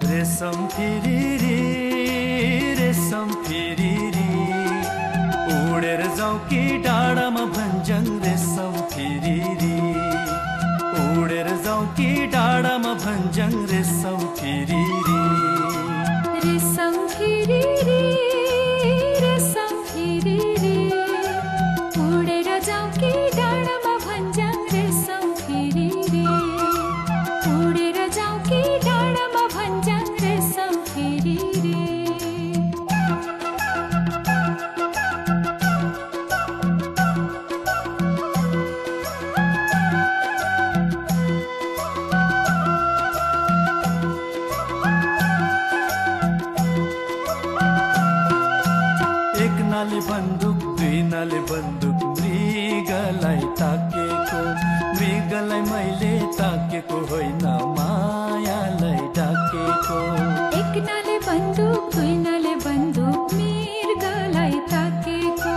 रेशम फिरिरी रेशम फिरिरी उडेर जाऊ कि डाँडामा भञ्ज्याङ रेशम फिरिरी उडेर जाऊ कि डाँडामा भञ्ज्याङ रेशम फिरिरी रेशम फिरिरी रेशम फिरिरी उडेर जाऊ कि डाँडामा भञ्ज्याङ रेशम फिरिरी उडेर जाऊ कि डाँडामा भञ्ज्याङ रेशम फिरिरी एक नाले बन्दुक दुई नाले बन्दुक मृगलाई ताकेको मृगलाई मैले ताकेको होइन मायालाई डाकेको एक नाले बन्दुक दुई नाले बन्दुक मृगलाई ताकेको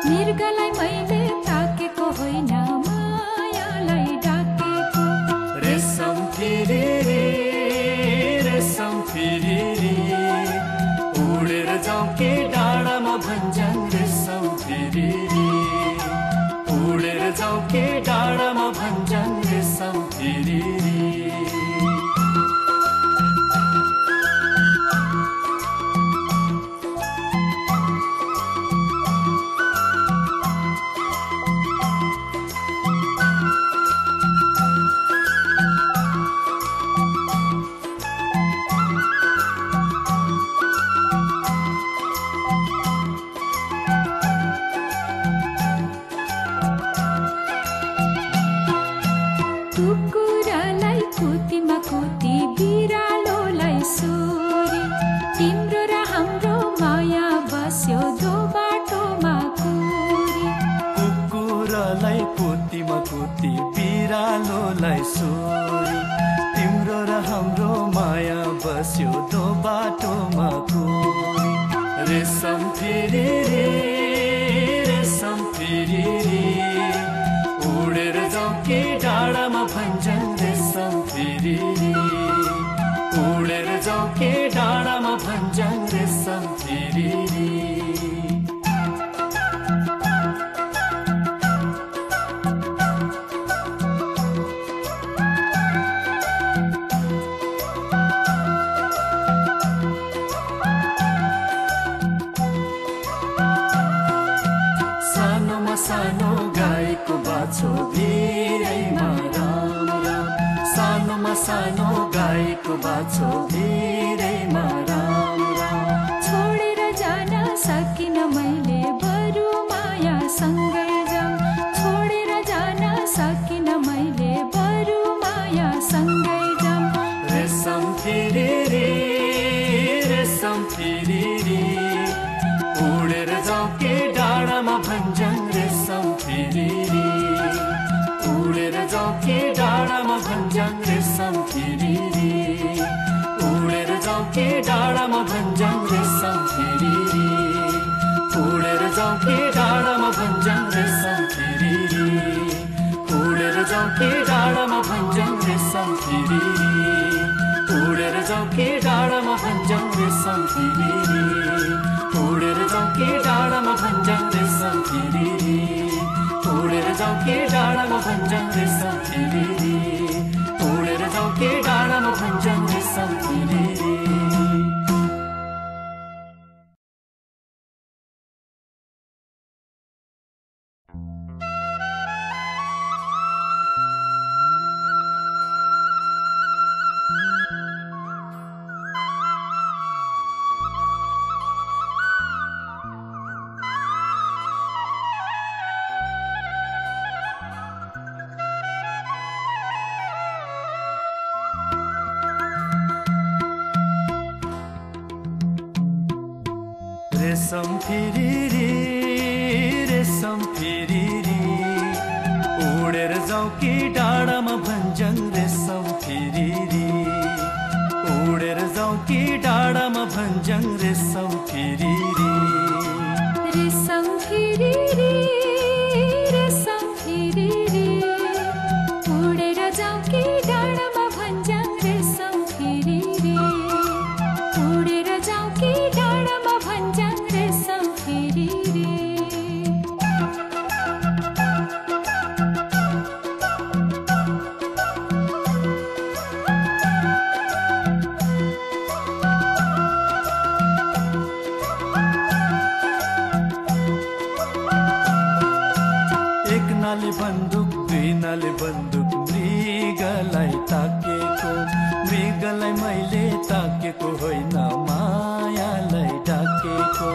मृगलाई मैले ताकेको होइन मायालाई डाकेको रेशम फिरिरी रेशम फिरिरी उडेर जाऊ कि डाँडामा भञ्ज्याङ रेशम फिरिरी उडेर जाऊ कि डाँडामा भञ्ज्याङ रेशम फिरिरी कुकुरालाई कुतीमा कुती बिरालोलाई सोरी तिम्रो र हाम्रो माया बस्यो दो बाटोमा कुरी कुकुरलाई कुतीमा कुती बिरालोलाई सोरी तिम्रो र हाम्रो माया बस्यो दो बाटोमा कुरी रेशम फिरिरी रेशम फिरिरी उडेर जाऊ कि डाँडामा भञ्ज्याङ रेशम फिरिरी उडेर जाऊ कि डाँडामा भञ्ज्याङ रेशम फिरिरी सानो गाईको बाछो भिरैमा राम राम सानोमा सानो गाईको बाछो भिरैमा राम राम छोडेर जान सकिन मैले बरु माया सँगै जाऊँ छोडेर जान सकिन मैले बरु माया सँगै जाऊँ रेशम फिरिरी रेशम फिरिरी उडेर जाऊ कि डाँडामा भञ्ज्याङ रेशम फिरिरी उडेर जाऊ कि डाँडामा भञ्ज्याङ रेशम फिरिरी उडेर जाऊ कि डाँडामा भञ्ज्याङ रेशम फिरिरी उडेर जाऊ कि डाँडामा भञ्ज्याङ रेशम फिरिरी उडेर जाऊ कि डाँडामा भञ्ज्याङ रेशम फिरिरी उडेर जाऊ कि डाँडामा भञ्ज्याङ रेशम फिरिरी उडेर जाऊ कि डाँडामा भञ्ज्याङ रेशम फिरिरी उडेर जाऊ कि डाँडामा भञ्ज्याङ रेशम फिरिरी उडेर जाऊ कि डाँडामा भञ्ज्याङ रेशम फिरिरी रेशम फिरिरी रेशम फिरिरी उडेर जाऊ कि डाँडामा भञ्ज्याङ रेशम फिरिरी उडेर जाऊ कि डाँडामा भञ्ज्याङ रेशम फिरिरी रेशम फिरिरी रेशम फिरिरी उडेर जाऊ कि डाँडामा भञ्ज्याङ रेशम फिरिरी उडेर जाऊ कि डाँडामा भञ्ज्याङ रेशम फिरिरी नाले बन्दुक दुई नाले बन्दुक मृगलाई ताकेको मृगलाई मैले ताकेको होइन मायालाई डाकेको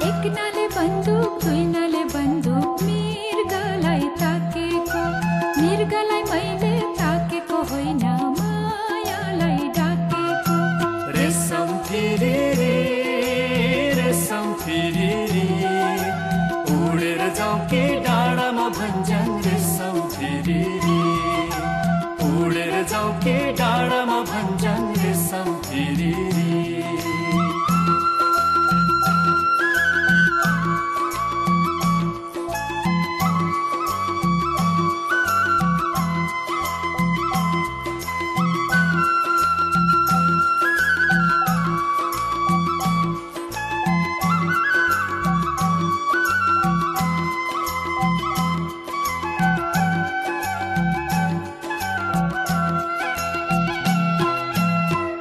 एक नाले बन्दुक दुई नाले बन्दुक मृगलाई ताकेको मृगलाई मैले ताकेको होइन मायालाई डाकेको रेशम फिरिरी रेशम फिरिरी उडेर जाऊ कि डाँडामा भञ्ज्याङ रेशम फिरिरी उडेर जाऊ कि डाँडामा भञ्ज्याङ रेशम फिरिरी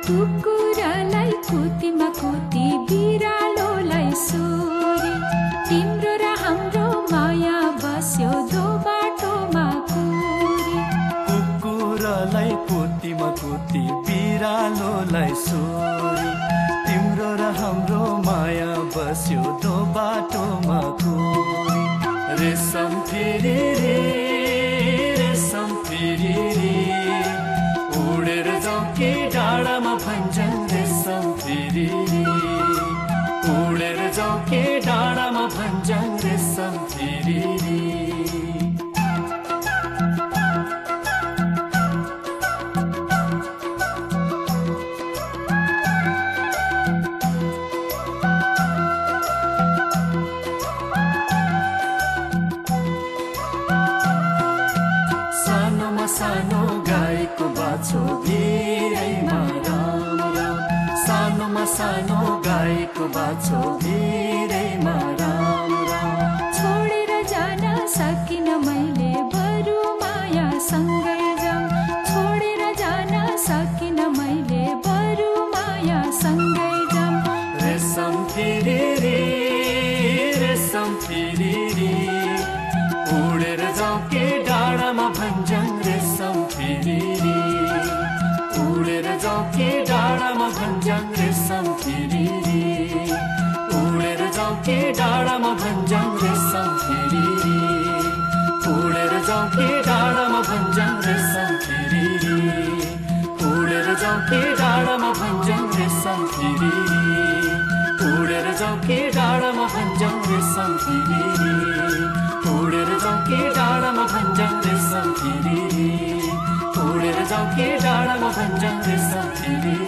कुकुरालाई कुतीमा कुती बिरालोलाई सोरी तिम्रो र हाम्रो माया बस्यो दो बाटोमा कुरी कुकुरालाई कुतीमा कुती बिरालोलाई सोरी तिम्रो र हाम्रो माया बस्यो दो बाटोमा कुरी रेशम फिरिरी रेशम फिरिरी उडेर जाऊ कि डाँडामा भञ्ज्याङ रेशम फिरिरी उडेर जाऊ कि डाँडामा भञ्ज्याङ रेशम फिरिरी सानोमा सानो गाईको बाछो भिरैमा राम राम सानोमा सानो गाईको बाछो भिरैमा राम राम छोडेर जान सकिन मैले बरु माया सँगै जाऊँ छोडेर जान सकिन मैले बरु माया सँगै जाऊँ रेशम फिरिरी रेशम फिरिरी उडेर जाऊ कि डाँडामा भञ्ज्याङ रेशम फिरिरी उडेर जाऊ कि डाँडामा भञ्ज्याङ रेशम फिरिरी उडेर जाऊ कि डाँडामा भञ्ज्याङ रेशम फिरिरी उडेर जाऊ कि डाँडामा भञ्ज्याङ रेशम फिरिरी उडेर जाऊ कि डाँडामा भञ्ज्याङ रेशम फिरिरी उडेर जाऊ कि डाँडामा भञ्ज्याङ रेशम फिरिरी उडेर जाऊ कि डाँडामा भञ्ज्याङ रेशम फिरिरी उडेर जाऊ कि डाँडामा भञ्ज्याङ रेशम फिरिरी